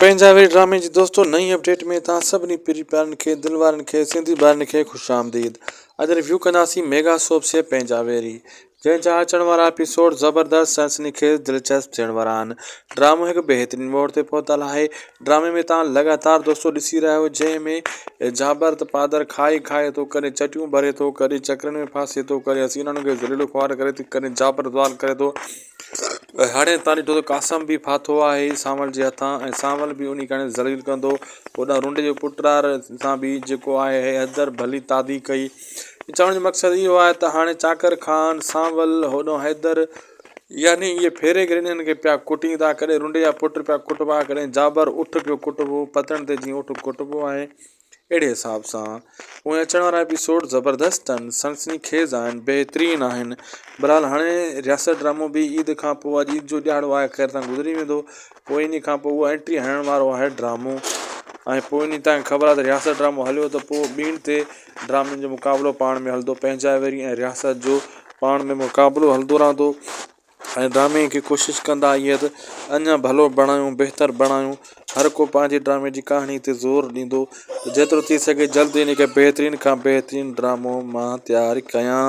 पंहिंजावेरी ड्रामे जी दोस्तों नई अपडेट में तव्हां सभिनी प्यारनि खे दिलि वारनि खे सिंधी ॿारनि खे ख़ुशि आमदीद। अॼु रिव्यू कंदासीं मेगा सोप से पंहिंजावेरी, जंहिंजा अचण वारा एपिसोड ज़बरदस्त सनसनीखेज़ दिलचस्प थियण वारा आहिनि। ड्रामो हिकु बहितरीन मोड़ ते पहुतल आहे। ड्रामे में तव्हां लगातार दोस्तों ॾिसी रहिया आहियो, जंहिंमें जाबर त पादर खाई खाए थो, कॾहिं चटियूं भरे थो, कॾहिं चकरनि में फासे थो, कॾहिं हसीनाउनि खे ज़लील ख्वार करे थो, कॾहिं जाबर द्वार करे थो। हाणे तव्हां ॾिठो त कासम बि फाथो आहे सांवल जे हथां, ऐं सांवल बि उन करे ज़लील कंदो। होॾां रुंड जे पुटरार सां बि जेको आहे हैदर भली तादी कई। चवण जो मक़सदु इहो आहे त हाणे चाकर खान, सांवल, होॾो हैदर, यानी इहे फेरे करे इन्हनि खे पिया कुटींदा। कॾहिं रुंड जा पुट पिया कुटबा, कॾहिं जाबर उठ पियो कुटबो, पतण ते जीअं उठ कुटबो आहे, अहिड़े हिसाब सां। उहे अचण वारा एपिसोड ज़बरदस्त आहिनि, सनसनीखेज़ आहिनि, बहितरीनु आहिनि। बहरहाल हाणे रियासत ड्रामो बि ईद खां पोइ, अॼु ईद जो ॾियारो आहे, ख़ैर सां गुज़री वेंदो, पोइ इन खां पोइ उहा एंट्री हणण वारो आहे ड्रामो। ऐं पोइ इन तव्हांखे ख़बर आहे त रियासत ड्रामो हलियो त पोइ ॿीण ते ड्रामनि जो मुक़ाबिलो पाण में हलंदो, पंहिंजावेरी ऐं रियासत जो पाण में मुक़ाबिलो हलंदो रहंदो। ऐं ड्रामे खे कोशिशि कंदा इहे त अञा भलो बणायूं, बहितर बणायूं। हर को पंहिंजे ड्रामे जी कहाणी ते ज़ोर ॾींदो, जेतिरो थी सघे जल्दी इन खे बहितरीन खां बहितरीन ड्रामो मां तयारु कयां।